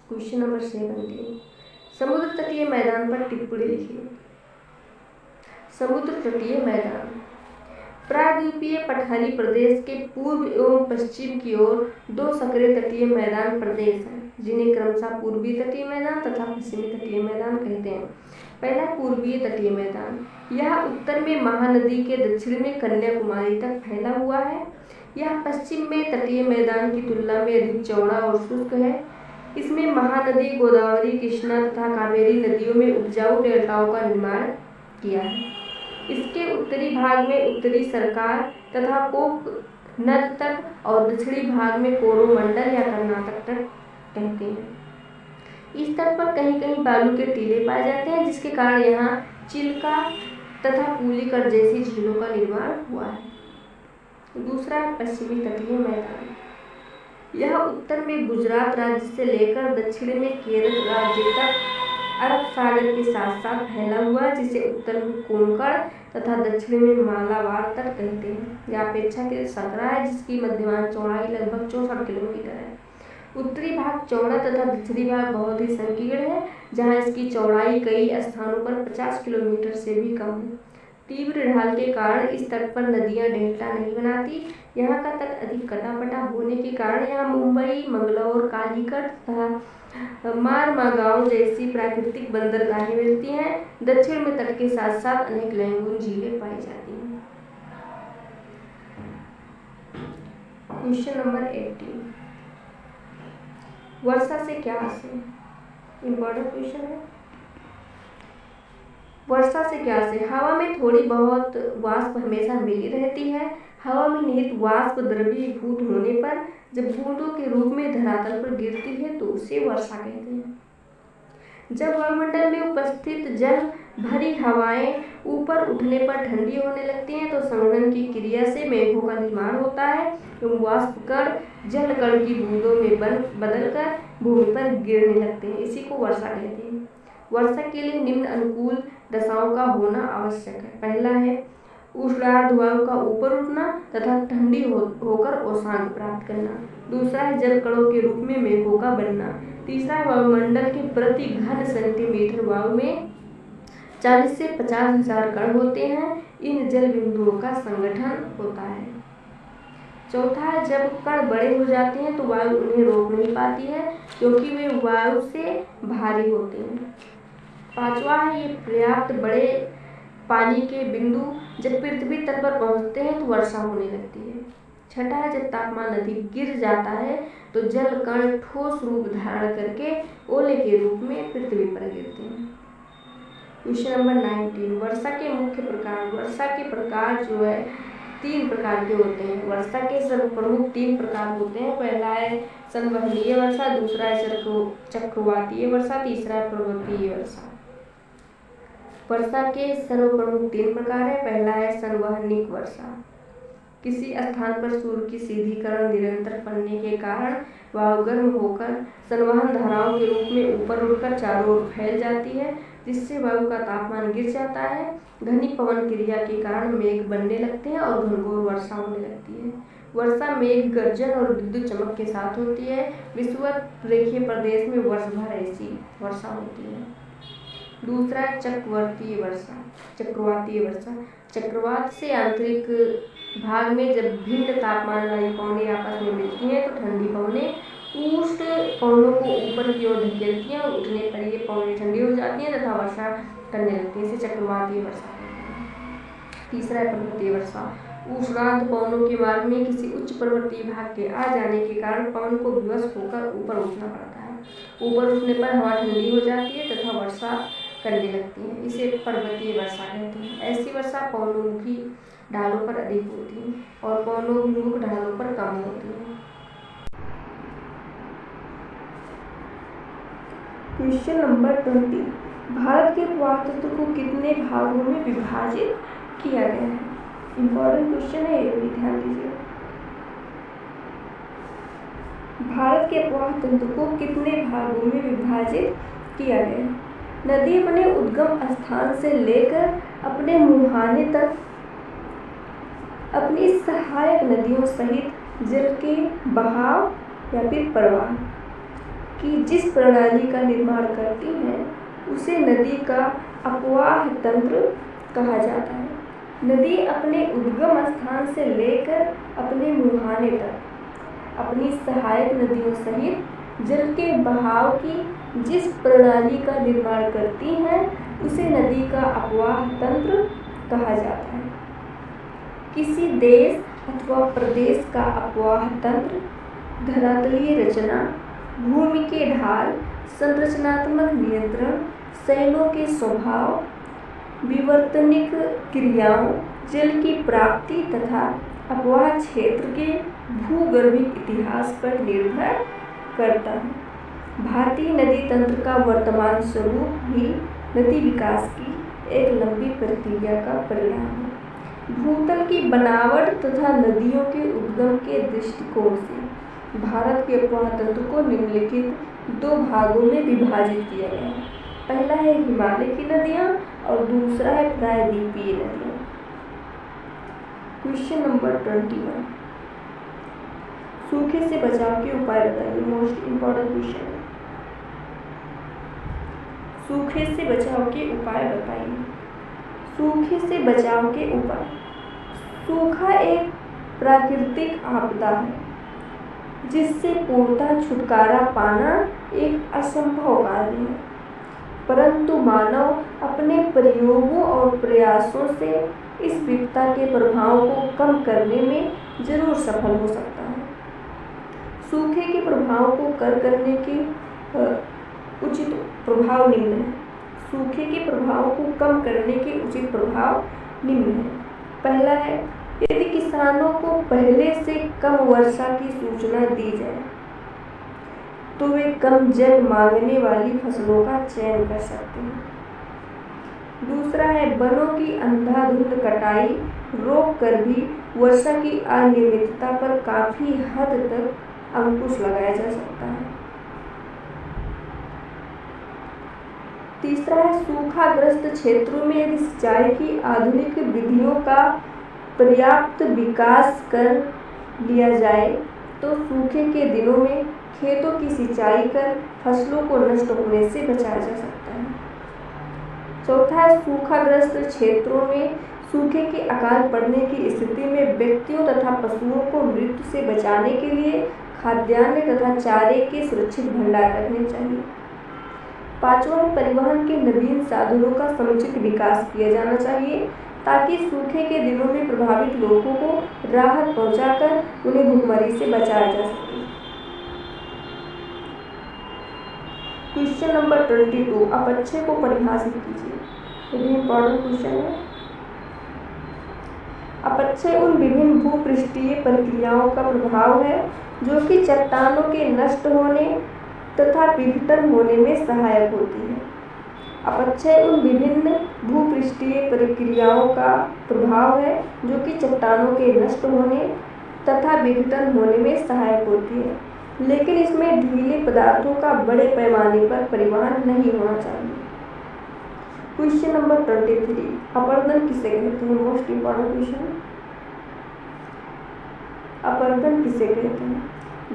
क्वेश्चन नंबर 17, समुद्र तटीय मैदान पर टिप्पणी लिखिए। समुद्र तटीय मैदान प्रायद्वीपीय पठारी प्रदेश के पूर्व एवं पश्चिम की ओर 2 सक्रिय तटीय मैदान प्रदेश हैं, जिन्हें क्रमशः पूर्वी तटीय मैदान तथा पश्चिमी तटीय मैदान कहते हैं। पहला पूर्वीय तटीय मैदान, यह उत्तर में महानदी के दक्षिण में कन्याकुमारी तक फैला हुआ है। यह पश्चिम में तटीय मैदान की तुलना में अधिक चौड़ा और शुष्क है। इसमें महानदी गोदावरी, कृष्णा तथा कावेरी नदियों में उपजाऊ डेल्टाओं का निर्माण किया है। इसके उत्तरी भाग में उत्तरी सरकार तथा कोक नद तट और दक्षिणी भाग में कोरोमंडल या कर्नाटक तट कहते हैं। इस तट पर कहीं कहीं बालू के टीले पाए जाते हैं, जिसके कारण यहाँ चिल्का तथा पुलिकट जैसी झीलों का निर्माण हुआ है। दूसरा पश्चिमी तटीय मैदान, यह उत्तर में गुजरात राज्य से लेकर दक्षिण में केरल राज्य तक अरब सागर के साथ साथ फैला हुआ है, जिसे उत्तर में कोंकण तथा दक्षिण में मालाबार तट कहते हैं। यह अपेक्षाकृत संकरा है, जिसकी मध्यमान चौड़ाई लगभग 64 किलोमीटर है। उत्तरी भाग चौड़ा तथा दक्षिणी भाग बहुत ही संकीर्ण है, जहाँ इसकी चौड़ाई कई स्थानों पर 50 किलोमीटर से भी कम है। तीव्र ढाल के कारण इस तट पर नदियाँ डेल्टा नहीं बनाती। यहाँ का तट अधिक कटापटा होने के कारण यहाँ मुंबई, मंगलौर, कालीकट तथा मारमागांव जैसी प्राकृतिक बंदरगाहें मिलती हैं। दक्षिण में तट के साथ साथ अनेक लैंगून झीलें पाई जाती हैं। क्वेश्चन नंबर 18, वर्षा से क्या आशय? इम्पोर्टेंट क्वेश्चन है। वर्षा से क्या आशय? हवा में थोड़ी बहुत वाष्प हमेशा मिली रहती है। हवा में निहित वाष्प द्रवीभूत होने पर जब बूंदों के रूप में धरातल पर गिरती है तो उसे वर्षा कहते हैं। जब वायुमंडल में उपस्थित जल भरी हवाएं ऊपर उठने पर ठंडी होने लगती हैं तो संघनन की क्रिया से मेघों का निर्माण होता है एवं वाष्प कण जल कण की बूंदों में बदलकर भूमि पर गिरने लगते हैं। इसी को वर्षा कहते हैं। वर्षा के लिए निम्न अनुकूल दशाओं का होना आवश्यक है। पहला है उष्णार्ध वायु का ऊपर उठना तथा ठंडी होकर औशांत प्राप्त करना। दूसरा है जल कणों के रूप में मेघों का बनना। तीसरा है वायुमंडल के प्रति घन सेंटीमीटर वायु में 40 से 50,000 कण होते हैं। इन जल बिंदुओं का संगठन होता है। चौथा है जब कण बड़े हो जाते हैं तो वायु उन्हें रोक नहीं पाती है, क्योंकि वे वायु से भारी होते हैं। पांचवा है ये पर्याप्त बड़े पानी के बिंदु जब पृथ्वी तल पर पहुंचते हैं तो वर्षा होने लगती है। छठा है जब तापमान अधिक गिर जाता है तो जल कण ठोस रूप धारण करके ओले के रूप में पृथ्वी पर गिरते हैं। क्वेश्चन नंबर 19, वर्षा के मुख्य प्रकार। वर्षा के प्रकार जो है 3 प्रकार के होते हैं। वर्षा के सर्वप्रमुख 3 प्रकार होते हैं। पहला है संवहनीय वर्षा, दूसरा है चक्रवातीय वर्षा, तीसरा है पर्वतीय वर्षा। वर्षा के सर्वप्रमुख 3 प्रकार है। पहला है संवहनिक वर्षा। किसी स्थान पर सूर्य की सीधी किरण निरंतर पड़ने के कारण वायु गर्म होकर संवहन धाराओं के रूप में ऊपर उठकर चारों ओर फैल जाती है, जिससे वायु का तापमान गिर जाता है। घनी पवन क्रिया के कारण मेघ बनने लगते हैं और घनघोर वर्षा होने लगती है। वर्षा मेघ गर्जन और विद्युत चमक के साथ होती है। विषुवत रेखीय प्रदेश में वर्ष भर ऐसी वर्षा होती है। दूसरा है चक्रवातीय वर्षा। चक्रवात से आंतरिक भाग में जब भिन्न तापमान वाली पवनें आपस में मिलती हैं तो ठंडी पवनें उष्ण पवनों को ऊपर की ओर धकेलती हैं और उठने पर ये पवनें ठंडी हो जाती हैं तथा वर्षा करने लगती है। इसे चक्रवातीय वर्षा कहते हैं। तीसरा है पर्वतीय वर्षा। उष्णार्ध पवनों के मार्ग में किसी उच्च पर्वतीय भाग के आ जाने के कारण पवन को विवश होकर ऊपर उठना पड़ता है। ऊपर उठने पर हवा ठंडी हो जाती है तथा वर्षा करने लगती है। इसे पर्वतीय वर्षा कहते हैं। ऐसी वर्षा पवनोन्मुखी ढालों पर अधिक होती है और पवनोन्मुख ढालों पर कम होती है। क्वेश्चन नंबर 20, भारत के पुरातत्व को कितने भागों में विभाजित किया गया है? इम्पोर्टेंट क्वेश्चन है, ये भी ध्यान दीजिए। भारत के अपवाह तंत्र को कितने भागों में विभाजित किया गया है? नदी अपने उद्गम स्थान से लेकर अपने मुहाने तक अपनी सहायक नदियों सहित जल के बहाव या फिर प्रवाह की जिस प्रणाली का निर्माण करती हैं उसे नदी का अपवाह तंत्र कहा जाता है। नदी अपने उद्गम स्थान से लेकर अपने मुहाने तक अपनी सहायक नदियों सहित जल के बहाव की जिस प्रणाली का निर्माण करती हैं उसे नदी का अपवाह तंत्र कहा जाता है। किसी देश अथवा प्रदेश का अपवाह तंत्र धरातलीय रचना, भूमि के ढाल, संरचनात्मक नियंत्रण, शैलों के स्वभाव, विवर्तनिक क्रियाओं, जल की प्राप्ति तथा अपवाह क्षेत्र के भूगर्भिक इतिहास पर निर्भर करता है। भारतीय नदी तंत्र का वर्तमान स्वरूप भी नदी विकास की एक लंबी प्रक्रिया का परिणाम है। भूतल की बनावट तथा नदियों के उद्गम के दृष्टिकोण से भारत के अपवाह तंत्र को निम्नलिखित दो भागों में विभाजित किया गया है। पहला है हिमालय की नदियाँ और दूसरा है प्रायद्वीपीय नदियाँ। क्वेश्चन नंबर 21, सूखे से बचाव के उपाय बताइए। मोस्ट इम्पोर्टेंट क्वेश्चन है, सूखे से बचाव के उपाय बताइए। सूखे से बचाव के उपाय। सूखा एक प्राकृतिक आपदा है जिससे पूर्णतः छुटकारा पाना एक असंभव कार्य है, परंतु मानव अपने प्रयोगों और प्रयासों से इस विपदा के प्रभाव को कम करने में जरूर सफल हो सकता है। सूखे के प्रभाव को कम करने के उचित प्रभाव निम्न है। सूखे के प्रभाव को कम करने के उचित प्रभाव निम्न है। पहला है, यदि किसानों को पहले से कम वर्षा की सूचना दी जाए तो वे कम जल मांगने वाली फसलों का चयन कर सकते हैं। दूसरा है, वनों की अंधाधुंध कटाई रोक कर भी वर्षा की अनियमितता पर काफी हद तक अंकुश लगाया जा सकता है। तीसरा है, सूखाग्रस्त क्षेत्रों में यदि सिंचाई की आधुनिक विधियों का पर्याप्त विकास कर लिया जाए तो सूखे के दिनों में खेतों की सिंचाई कर फसलों को नष्ट होने से बचाया जा सकता है। चौथा है, सूखाग्रस्त क्षेत्रों में सूखे के अकाल पड़ने की स्थिति में व्यक्तियों तथा पशुओं को मृत्यु से बचाने के लिए खाद्यान्न तथा चारे के सुरक्षित भंडार रखने चाहिए। पांचवा, परिवहन के नवीन साधनों का समुचित विकास किया जाना चाहिए ताकि सूखे के दिनों में प्रभावित लोगों को राहत पहुंचाकर उन्हें भूखमरी से बचाया जा सके। क्वेश्चन नंबर 22, अपक्षय को परिभाषित कीजिए। ये इम्पोर्टेंट क्वेश्चन है। अपक्षय उन विभिन्न भूपृष्ठीय प्रक्रियाओं का प्रभाव है जो कि चट्टानों के नष्ट होने तथा विघटन होने में सहायक होती है। अपक्षय उन विभिन्न भूपृष्ठीय प्रक्रियाओं का प्रभाव है जो कि चट्टानों के नष्ट होने तथा विघटन होने में सहायक होती है, लेकिन इसमें ढीले पदार्थों का बड़े पैमाने पर परिवहन नहीं होना चाहिए। क्वेश्चन नंबर 23, अपरदन किसे कहते हैं? Most important question. अपरदन किसे कहते हैं?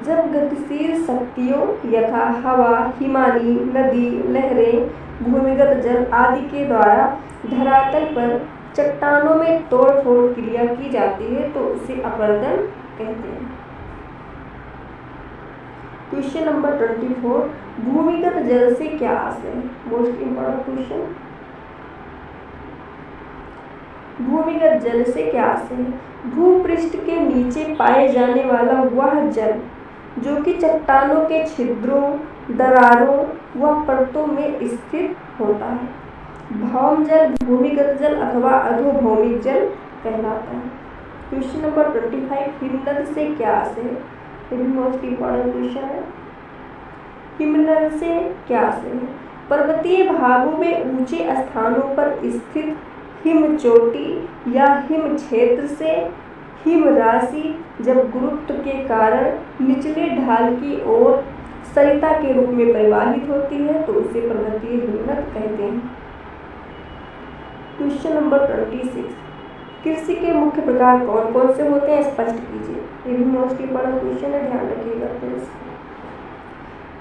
जब गतिशील शक्तियों यथा हवा, हिमानी, नदी, लहरें, भूमिगत जल आदि के द्वारा धरातल पर चट्टानों में तोड़-फोड़ क्रिया की जाती है तो उसे अपरदन कहते हैं। क्वेश्चन नंबर 24, भूमिगत जल से क्या आशय है? Most important question. भूमिगत जल से क्या आशय है? भूपृष्ठ के नीचे पाए जाने वाला वह जल जो कि चट्टानों के छिद्रों, दरारों व परतों में स्थित होता है। भौम जल, भूमिगत जल अथवा अधोभौमिक जल कहलाता है। क्वेश्चन नंबर 25, हिमनद से क्या आशय है? ये भी मोस्ट इम्पोर्टेंट क्वेश्चन है। हिमनद से क्या आशय है? पर्वतीय भागों में ऊंचे स्थानों पर स्थित हिम चोटी या हिम क्षेत्र से हिम राशि जब गुरुत्व के कारण निचले ढाल की ओर सरिता के रूप में प्रवाहित होती है तो उसे पर्वतीय हिमनद कहते हैं। क्वेश्चन नंबर 26, कृषि के मुख्य प्रकार कौन कौन से होते हैं, स्पष्ट कीजिए। ये भी मोस्ट इंपॉर्टेंट क्वेश्चन है, ध्यान रखिएगा प्लीज।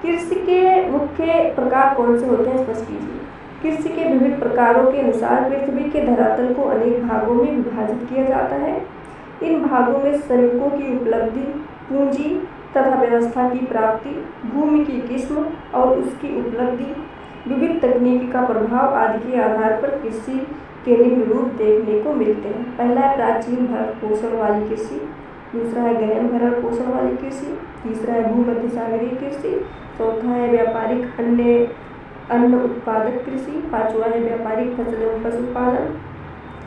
कृषि के मुख्य प्रकार कौन से होते हैं, स्पष्ट कीजिए। कृषि के विभिन्न प्रकारों के अनुसार पृथ्वी के धरातल को अनेक भागों में विभाजित किया जाता है। इन भागों में श्रमिकों की उपलब्धि, पूंजी तथा व्यवस्था की प्राप्ति, भूमि की किस्म और उसकी उपलब्धि, विविध तकनीकी का प्रभाव आदि के आधार पर कृषि के निम्न रूप देखने को मिलते हैं। पहला है प्राचीन भरण पोषण वाली कृषि, दूसरा है गहन भरण पोषण वाली कृषि, तीसरा है भूमध्य सागरीय कृषि, चौथा है व्यापारिक अन्न उत्पादक कृषि, पांचवा है व्यापारिक फसल एवं पशुपालन,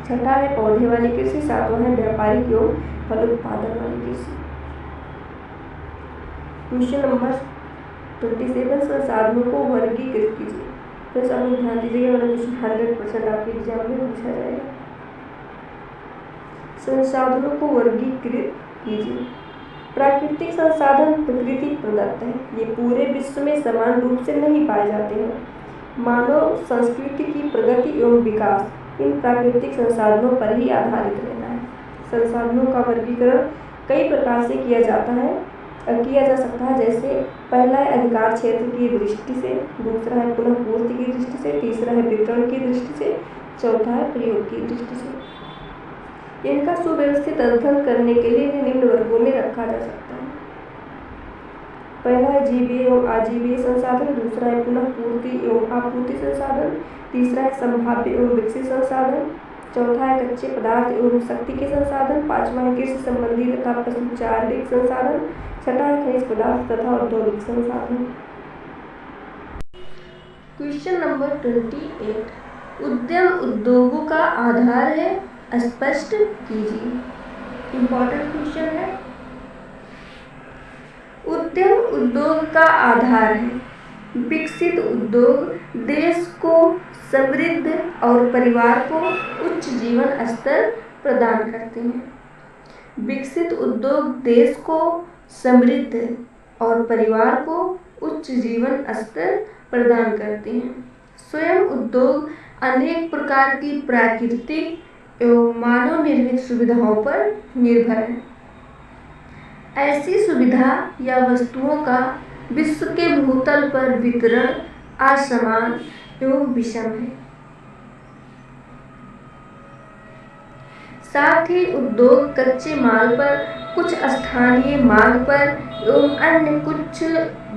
छठा है पौधे वाली कृषि, सातवां है व्यापारिक एवं फल उत्पादन वाली कृषि। क्वेश्चन नंबर 27, संसाधनों को वर्गीकृत कीजिए। तो सब लोग ध्यान दीजिएगा, मतलब क्वेश्चन 100% आपके एग्जाम में पूछा जाएगा। संसाधनों को वर्गीकृत कीजिए। प्राकृतिक संसाधन प्रकृति प्रदत्त है, ये पूरे विश्व में समान रूप से नहीं पाए जाते हैं। मानव संस्कृति की प्रगति एवं विकास इन प्राकृतिक संसाधनों पर ही आधारित रहता है। संसाधनों का वर्गीकरण कई प्रकार से किया जा सकता है, जैसे पहला है अधिकार क्षेत्र की दृष्टि से, दूसरा है पुनः पूर्ति की दृष्टि से, तीसरा है वितरण की दृष्टि से, चौथा है प्रयोग की दृष्टि से। इनका सुव्यवस्थित अध्ययन करने के लिए इन्हें निम्न वर्गों में रखा जा सकता है। पहला है जीवीय एवं आजीवीय संसाधन, दूसरा है पुनः पूर्ति एवं आपूर्ति संसाधन, तीसरा है संभाव्य एवं विकसित संसाधन, चौथा है कच्चे पदार्थ एवं शक्ति के संसाधन, पांचवा है कृषि संबंधी तथा पशुचारिक संसाधन, छठा है खनिज पदार्थ तथा औद्योगिक संसाधन। क्वेश्चन नंबर 28, उद्यम उद्योगों का आधार है, स्पष्ट कीजिए। इंपॉर्टेंट क्वेश्चन है। उद्यम उद्योग का आधार है। विकसित उद्योग देश को समृद्ध और परिवार को उच्च जीवन स्तर प्रदान करते हैं। विकसित उद्योग देश को समृद्ध और परिवार को उच्च जीवन स्तर प्रदान करते हैं। स्वयं उद्योग अनेक प्रकार की प्राकृतिक एवं मानव निर्मित सुविधाओं पर निर्भर है। ऐसी सुविधा या वस्तुओं का विश्व के भूतल पर वितरण असमान एवं विषम है। साथ ही उद्योग कच्चे माल पर, कुछ स्थानीय मांग पर एवं अन्य कुछ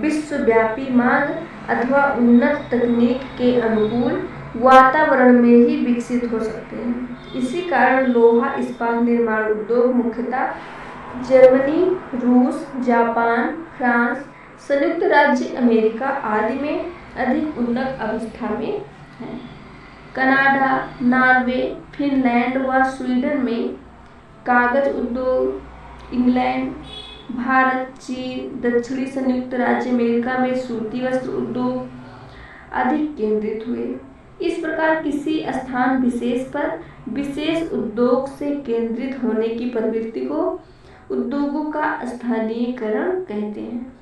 विश्वव्यापी मांग अथवा उन्नत तकनीक के अनुकूल वातावरण में ही विकसित हो सकते हैं। इसी कारण लोहा इस्पात निर्माण उद्योग मुख्यतः जर्मनी, रूस, जापान, फ्रांस, संयुक्त राज्य अमेरिका आदि में अधिक उन्नत अवस्था में है। कनाडा, नॉर्वे, फिनलैंड व स्वीडन में कागज उद्योग, इंग्लैंड, भारत, चीन, दक्षिणी संयुक्त राज्य अमेरिका में सूती वस्त्र उद्योग अधिक केंद्रित हुए। इस प्रकार किसी स्थान विशेष पर विशेष उद्योग से केंद्रित होने की प्रवृत्ति को उद्योगों का स्थानीयकरण कहते हैं।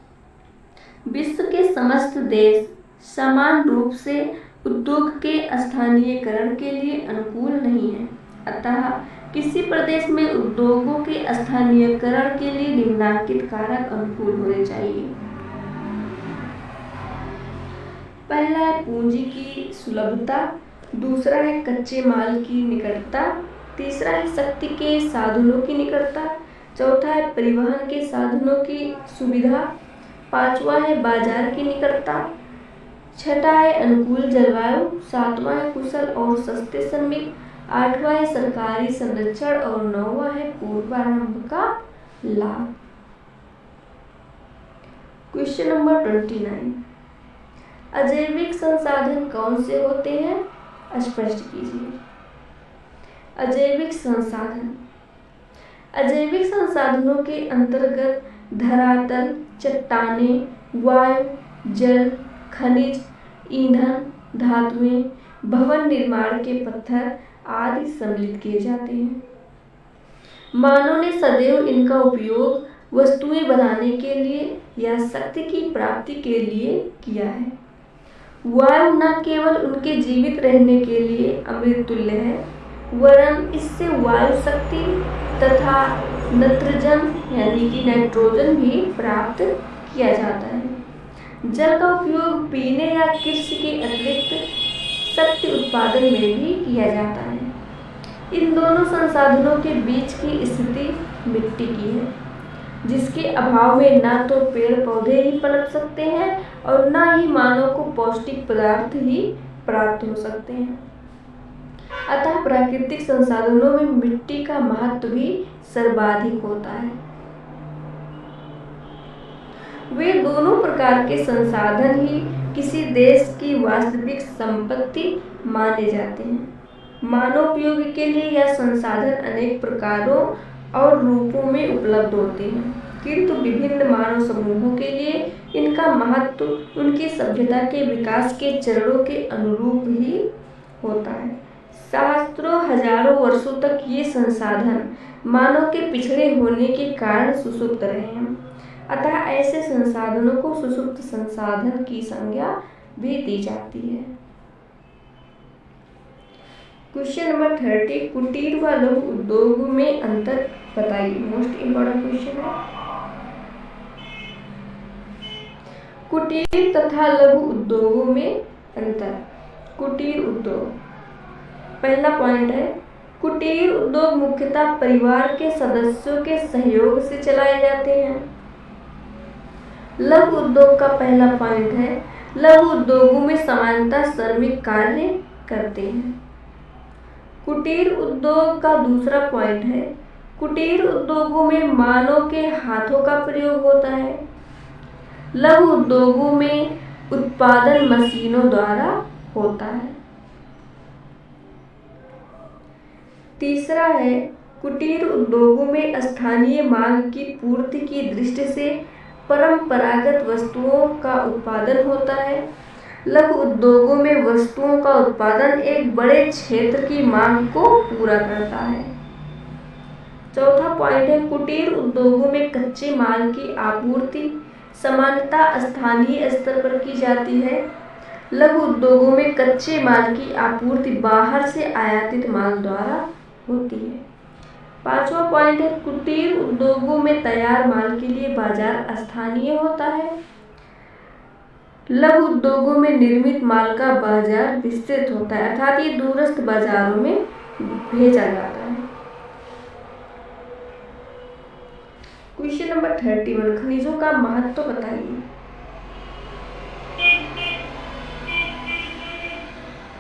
विश्व के समस्त देश समान रूप से उद्योग के स्थानीयकरण के लिए अनुकूल नहीं है। अतः किसी प्रदेश में उद्योगों के स्थानीयकरण के लिए निम्नलिखित कारक अनुकूल होने चाहिए। पहला है पूंजी की सुलभता, दूसरा है कच्चे माल की निकटता, तीसरा है शक्ति के साधनों की निकटता, चौथा है परिवहन के साधनों की सुविधा, पांचवा है बाजार की निकटता, छठा है अनुकूल जलवायु, सातवां है कुशल और सस्ते श्रमिक, आठवां है सरकारी संरक्षण और नौवां है पूर्वारंभ का लाभ। क्वेश्चन नंबर 29, अजैविक संसाधन कौन से होते हैं, स्पष्ट कीजिए। अजैविक संसाधन, अजैविक संसाधनों के अंतर्गत धरातल, चट्टानें, वायु, जल, खनिज, ईंधन, धातुएं, भवन निर्माण के पत्थर, आदि सम्मिलित किए जाते हैं। मानव ने सदैव इनका उपयोग वस्तुएं बनाने के लिए या शक्ति की प्राप्ति के लिए किया है। वायु न केवल उनके जीवित रहने के लिए अमृत तुल्य है, वरन इससे वायु शक्ति तथा नत्रजन यानी कि नाइट्रोजन भी प्राप्त किया जाता है। जल का उपयोग पीने या कृषि के अतिरिक्त शक्ति उत्पादन में भी किया जाता है। इन दोनों संसाधनों के बीच की स्थिति मिट्टी की है, जिसके अभाव में न तो पेड़ पौधे ही पनप सकते हैं और न ही मानव को पौष्टिक पदार्थ ही प्राप्त हो सकते हैं। अतः प्राकृतिक संसाधनों में मिट्टी का महत्व भी सर्वाधिक होता है। वे दोनों प्रकार के संसाधन ही किसी देश की वास्तविक संपत्ति माने जाते हैं। मानव उपयोग के लिए यह संसाधन अनेक प्रकारों और रूपों में उपलब्ध होते हैं, किंतु विभिन्न मानव समूहों के लिए इनका महत्व उनकी सभ्यता के विकास के चरणों के अनुरूप ही होता है। सहस्त्रों हजारों वर्षों तक ये संसाधन मानव के पिछड़े होने के कारण सुसुप्त रहे हैं। अतः ऐसे संसाधनों को सुसुप्त संसाधन की संज्ञा भी दी जाती है। क्वेश्चन नंबर 30, कुटीर व लघु उद्योग में अंतर बताइए। मोस्ट इम्पोर्टेंट क्वेश्चन है। कुटीर तथा लघु उद्योगों में अंतर। कुटीर उद्योग, पहला पॉइंट है, कुटीर उद्योग मुख्यतः परिवार के सदस्यों के सहयोग से चलाए जाते हैं। लघु उद्योग का पहला पॉइंट है, लघु उद्योगों में सामान्यतः श्रमिक कार्य करते हैं। कुटीर उद्योग का दूसरा पॉइंट है, कुटीर उद्योगों में मानव के हाथों का प्रयोग होता है। लघु उद्योगों में उत्पादन मशीनों द्वारा होता है। तीसरा है, कुटीर उद्योगों में स्थानीय मांग की पूर्ति की दृष्टि से परंपरागत वस्तुओं का उत्पादन होता है। लघु उद्योगों में वस्तुओं का उत्पादन एक बड़े क्षेत्र की मांग को पूरा करता है। चौथा पॉइंट है, कुटीर उद्योगों में कच्चे माल की आपूर्ति सामान्यतः स्थानीय स्तर पर की जाती है। लघु उद्योगों में कच्चे माल की आपूर्ति बाहर से आयातित माल द्वारा होती है। पांचवा पॉइंट है, कुटीर उद्योगों में तैयार माल के लिए बाजार स्थानीय होता है। लघु उद्योगों में निर्मित माल का बाजार विस्तृत होता है, अर्थात ये दूरस्थ बाजारों में भेजा जाता है। क्वेश्चन नंबर 31, खनिजों का महत्व बताइए।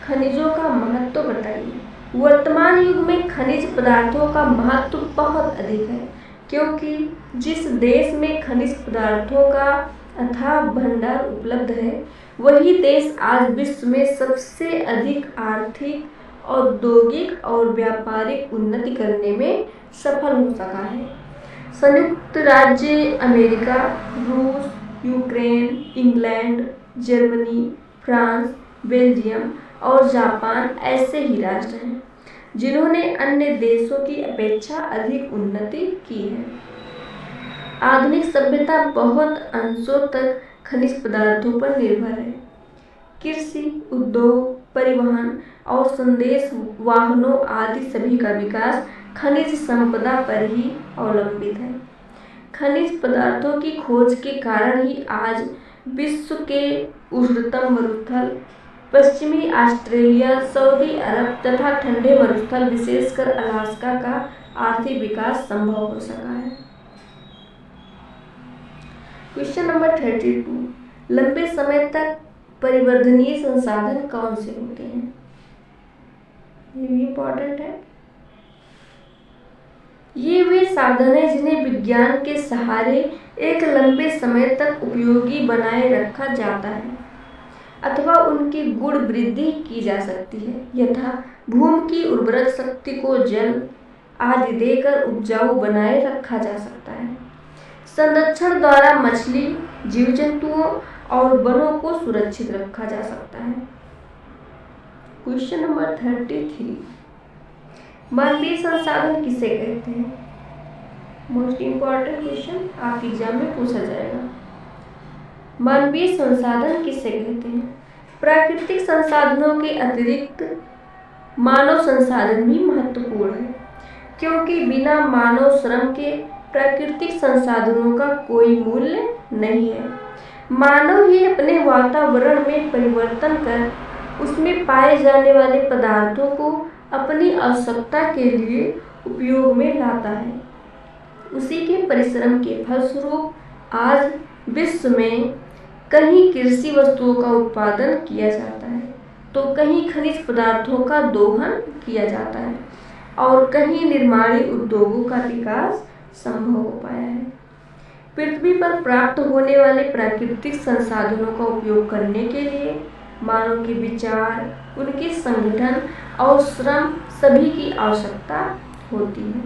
खनिजों का महत्व बताइए। वर्तमान युग में खनिज पदार्थों का महत्व बहुत अधिक है, क्योंकि जिस देश में खनिज पदार्थों का अथाह भंडार उपलब्ध है, वही देश आज विश्व में सबसे अधिक आर्थिक, औद्योगिक और व्यापारिक उन्नति करने में सफल हो सका है। संयुक्त राज्य अमेरिका, रूस, Ukraine, England, Germany, France, Belgium और जापान ऐसे ही राष्ट्र हैं जिन्होंने अन्य देशों की अपेक्षा अधिक उन्नति की है। आधुनिक सभ्यता बहुत अंशों तक खनिज पदार्थों पर निर्भर है। कृषि, उद्योग, परिवहन और संदेश वाहनों आदि सभी का विकास खनिज संपदा पर ही अवलंबित है। खनिज पदार्थों की खोज के कारण ही आज विश्व के उष्णतम मरुस्थल पश्चिमी ऑस्ट्रेलिया, सऊदी अरब तथा ठंडे मरुस्थल विशेषकर अलास्का का आर्थिक विकास संभव हो सका है। क्वेश्चन नंबर 32, लंबे समय तक परिवर्धनीय संसाधन कौन से होते हैं? ये भी इम्पोर्टेंट है। ये वे साधन हैं जिन्हें विज्ञान के सहारे एक लंबे समय तक उपयोगी बनाए रखा जाता है अथवा उनकी गुण वृद्धि की जा सकती है, यथा भूमि की उर्वरक शक्ति को जल आदि देकर उपजाऊ बनाए रखा जा सकता है। संरक्षण द्वारा मछली, जीव जंतुओं और वनों को सुरक्षित रखा जा सकता है। क्वेश्चन नंबर 33, मानवीय संसाधन किसे कहते हैं? मोस्ट इम्पॉर्टेंट क्वेश्चन आपके एग्जाम में पूछा जाएगा। मानवीय संसाधन किसे कहते हैं? प्राकृतिक संसाधनों के अतिरिक्त मानव संसाधन भी महत्वपूर्ण है, क्योंकि बिना मानव श्रम के प्राकृतिक संसाधनों का कोई मूल्य नहीं है। मानव ही अपने वातावरण में परिवर्तन कर उसमें पाए जाने वाले पदार्थों को अपनी आवश्यकता के लिए उपयोग में लाता है। उसी के परिश्रम के फलस्वरूप आज विश्व में कहीं कृषि वस्तुओं का उत्पादन किया जाता है, तो कहीं खनिज पदार्थों का दोहन किया जाता है और कहीं निर्माणी उद्योगों का विकास संभव हो पाया है। पृथ्वी पर प्राप्त होने वाले प्राकृतिक संसाधनों का उपयोग करने के लिए मानव के विचार, उनके संगठन और श्रम सभी की आवश्यकता होती है।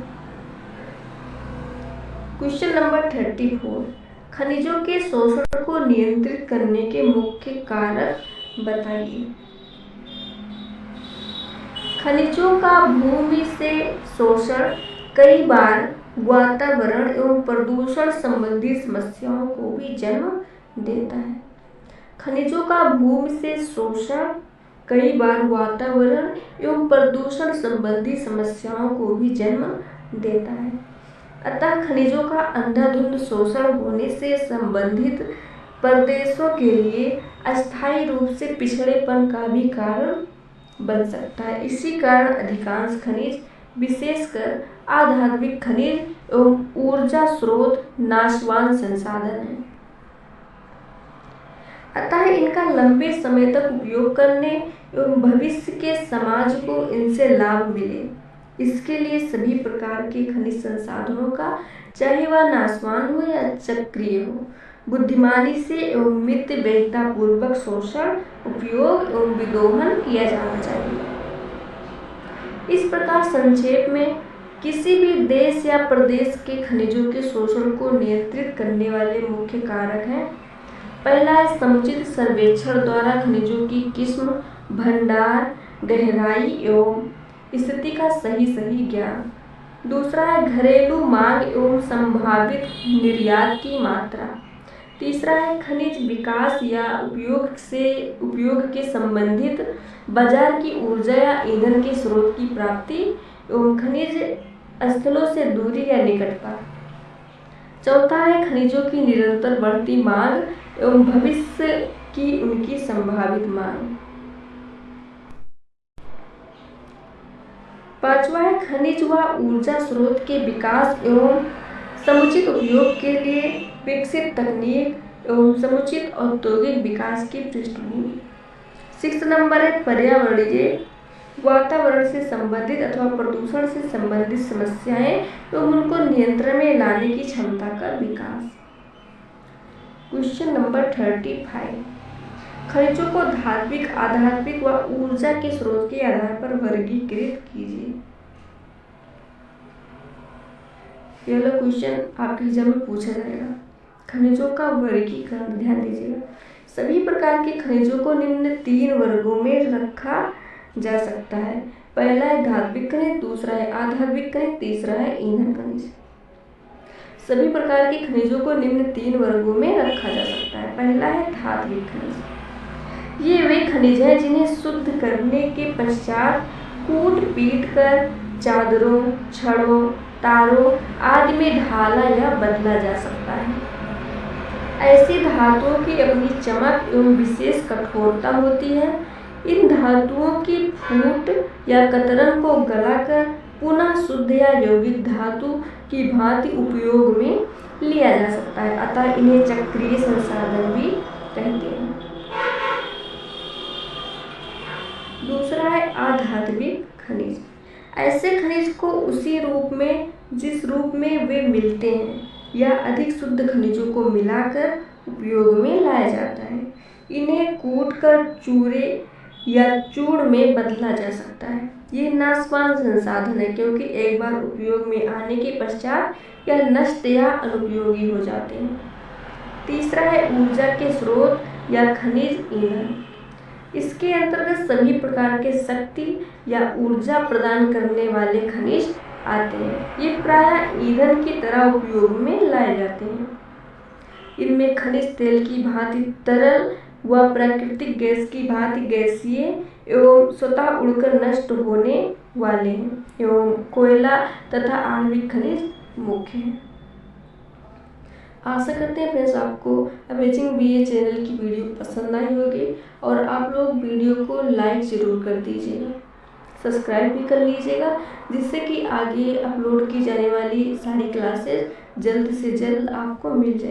क्वेश्चन नंबर 34, खनिजों के शोषण को नियंत्रित करने के मुख्य कारक बताइए। खनिजों का भूमि से शोषण कई बार वातावरण एवं प्रदूषण संबंधी समस्याओं को भी जन्म देता है। खनिजों का भूमि से शोषण कई बार वातावरण एवं प्रदूषण संबंधी समस्याओं को भी जन्म देता है। अतः खनिजों का अंधाधुंध शोषण होने से संबंधित प्रदेशों के लिए अस्थायी रूप से पिछड़ेपन का भी कारण बन सकता है। इसी कारण अधिकांश खनिज, विशेषकर आधात्मिक खनिज एवं ऊर्जा स्रोत नाशवान संसाधन हैं। अतः इनका लंबे समय तक उपयोग करने एवं भविष्य के समाज को इनसे लाभ मिले, इसके लिए सभी प्रकार के खनिज संसाधनों का, चाहे वह नाशवान हो या चक्रीय हो, बुद्धिमानी से एवं मितव्ययिता पूर्वक शोषण, उपयोग एवं विदोहन किया जाना चाहिए। इस प्रकार संक्षेप में किसी भी देश या प्रदेश के खनिजों के शोषण को नियंत्रित करने वाले मुख्य कारक हैं। पहला है समुचित सर्वेक्षण द्वारा खनिजों की किस्म, भंडार, गहराई एवं स्थिति का सही ज्ञान। दूसरा है घरेलू मांग एवं संभावित निर्यात की मात्रा। तीसरा है खनिज विकास या उपयोग के संबंधित बाजार की ऊर्जा या ईंधन के स्रोत की प्राप्ति एवं खनिज स्थलों से दूरी या निकटता। चौथा है खनिजों की निरंतर बढ़ती मांग एवं भविष्य की उनकी संभावित मांग। पांचवा है खनिज व ऊर्जा स्रोत के विकास एवं समुचित उपयोग के लिए विकसित तकनीक एवं समुचित औद्योगिक विकास की पृष्ठभूमि। 6 नंबर है पर्यावरणीय, वातावरण से संबंधित अथवा प्रदूषण से संबंधित समस्याएं एवं उनको नियंत्रण में लाने की क्षमता का विकास। क्वेश्चन नंबर 35, खनिजों को धात्विक, आधात्मिक व ऊर्जा के स्रोत के आधार पर वर्गीकृत कीजिए। यह क्वेश्चन आपके एग्जाम में पूछा जाएगा। खनिजों का वर्गीकरण ध्यान दीजिएगा। सभी प्रकार के खनिजों को निम्न 3 वर्गों में रखा जा सकता है। पहला है धात्विक खनिज, दूसरा है आधात्मिक खनिज, तीसरा है ईंधन खनिज। सभी प्रकार के खनिजों को निम्न 3 वर्गों में रखा जा सकता है। पहला है धात्विक खनिज। ये वे खनिज हैं जिन्हें शुद्ध करने के पश्चात कूट पीट कर चादरों, छड़ों, तारों आदि में ढाला या बदला जा सकता है। ऐसी धातुओं की अपनी चमक एवं विशेष कठोरता होती है। इन धातुओं की फूट या कतरन को गलाकर पुनः शुद्ध या यौगिक धातु की भांति उपयोग में लिया जा सकता है। अतः इन्हें चक्रीय संसाधन भी कहते हैं। दूसरा है आधात्मिक खनिज। ऐसे खनिज को उसी रूप में जिस रूप में वे मिलते हैं या अधिक शुद्ध खनिजों को मिलाकर उपयोग में लाया जाता है। इन्हें कूटकर चूरे या चूर्ण में बदला जा सकता है। ये नाशवान संसाधन है, क्योंकि एक बार उपयोग में आने के पश्चात यह नष्ट या अनुपयोगी हो जाते हैं। तीसरा है ऊर्जा के स्रोत या खनिज ईंधन। इसके अंतर्गत सभी प्रकार के शक्ति या ऊर्जा प्रदान करने वाले खनिज आते हैं। ये प्रायः ईंधन की तरह उपयोग में लाए जाते हैं। इनमें खनिज तेल की भांति तरल व प्राकृतिक गैस की भांति गैसीय एवं स्वतः उड़कर नष्ट होने वाले हैं एवं कोयला तथा आणविक खनिज मुख्य हैं। आशा करते हैं फ्रेंड्स आपको अमेजिंग बीए चैनल की वीडियो पसंद आई होगी और आप लोग वीडियो को लाइक ज़रूर कर दीजिएगा, सब्सक्राइब भी कर लीजिएगा, जिससे कि आगे अपलोड की जाने वाली सारी क्लासेस जल्द से जल्द आपको मिल जाए।